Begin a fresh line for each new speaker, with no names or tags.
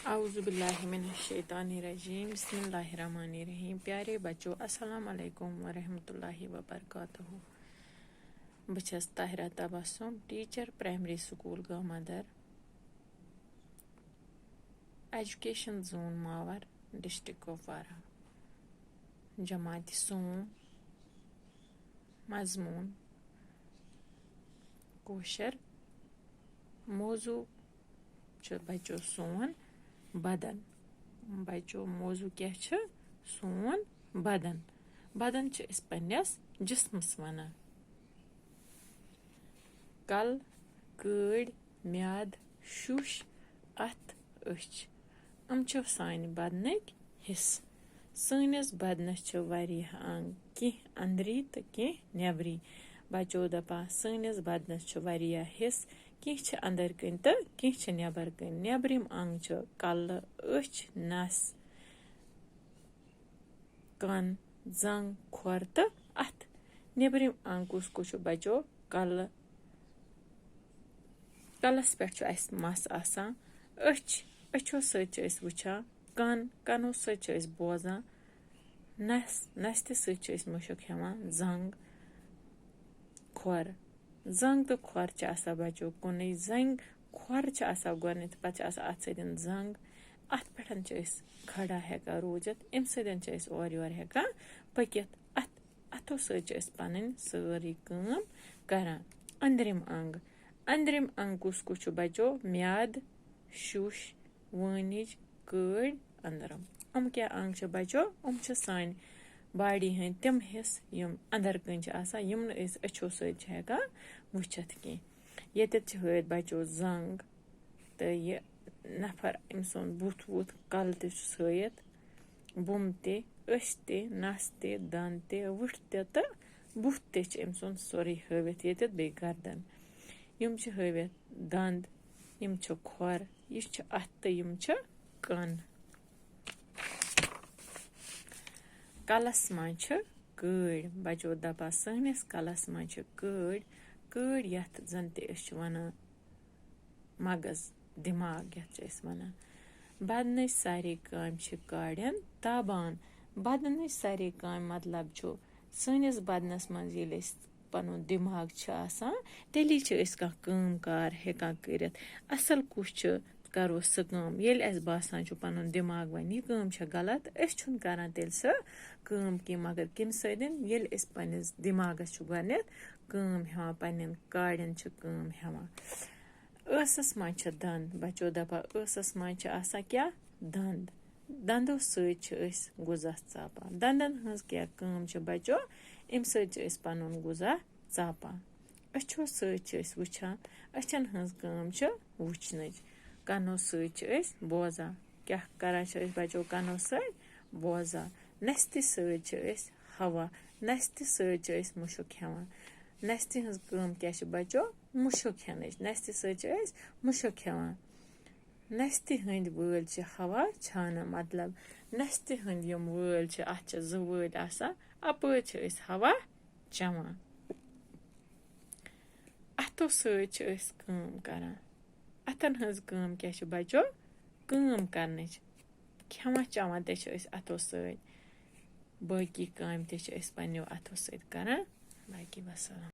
औज़ुबिल्लाहिमिनश्शैतानिर्रजीम बिस्मिल्लाहिर्रहमानिर्रहीम। प्यारे बच्चों, अस्सलाम वालेकुम वरहमतुल्लाहि वबरकातुहू। बह छस Tahira Tabassum, teacher primary school गामदर, एजुकेशन जोन मावर, डिस्ट्रिक्ट कुपवारा। जमात सोम, मजमून कोशर। मौजू बच्चों सोन बदन। बच्चों मौजू क्या सोन बदन। बदन पन्नस जिस्मस वनान। कल, कड़, म्याद, शुश, अथ, अछ सान बदनक हिस्स। सानिस बदनस वारियाह अंग, कह अंदरी तो कह नेबरी। बच्चों दपा सानिस बदनस वारियाह हिस्स, कह अंदर कन तो कह नेबर कन। नेबरिम अंग कल, अछ, नस, कन, जंग, खोर तो अथ। नेबरिम अंग कुस बच्चों कल। कलस पे मस आसान। अछ, अछो सच वुचान। कन, कनो सच बोजान। नस, नस्त सच मुशक हेवान। जंग, खोर, जंग तो खोर बच्चों कुन। जंग खोर गोत पे अत सदन जंग। अत पे खड़ा हेका रूजित। अम सदन और योर हेका पकित। अथो सच पन सारी काम करान। अंदरिम अंग। अंदरिम अंग कुस बच्चों म्याद, शुश, वनिज, कड़, अंदरम। क्या अंग बच्चों सान बॉडी हंद तम हिस्स यम अंदर कन यम अछो हेका वुचित कह। ये हथ बच्चों जंग तो यह नफर अम सुन बुथ वुथ कल तयत बुम तस नस दन वुठ तो बुथ तम सुन सोरे हवित ये बे गर्दन। यम हवित दंद, यम खोर, यह अथ तो यम कन। कलस मज कड़। बच्चों दपा सानिस कलस मज कड़। कड़ यथ जन वन मगज, दिमाग यथ वन। बदन सारे काम कड़न ताबान। बदन सारे काम मतलब सानिस बदनस मज पन दिमाग तेली कह काम कार हेकान करित। असल कुछ करो सह काम ये बासान पन दिमाग वन यह काम गलत अन करान तेल सह काम की। मगर कम सदन ये पन्नस दिमागस गोडनेथ काम हेवान पन्न कड़न काम हेवान। ٲसस मज दंद। बच्चों दपा ٲसस मज क्या दंद। दंदो सत गुजा चापान। दंदन हज क्या काम बच्चों अम पन गुजा चापान। अछो सत वुचान। अछन हज काम वुचन। कनो सत बोजान। क्या करान बच्चों कनो सत बोजान। नस्त सत हवा। नस्त सत मुशक हेवान। नस्त हज काम क्या बच्चों मुशक हेन। नस्त सत मुशक हेवान। नस्त हंद वल हवा छाना मतलब नस्त हंद यम वल अत जो वल अपर हवा चवान। अथो सत काम करान। अथन हज काम क्या बच्चों काम करन। खेवान चवान अथो सत। बाकी काम पन्नो अथो सत करान। बाकी वसलम।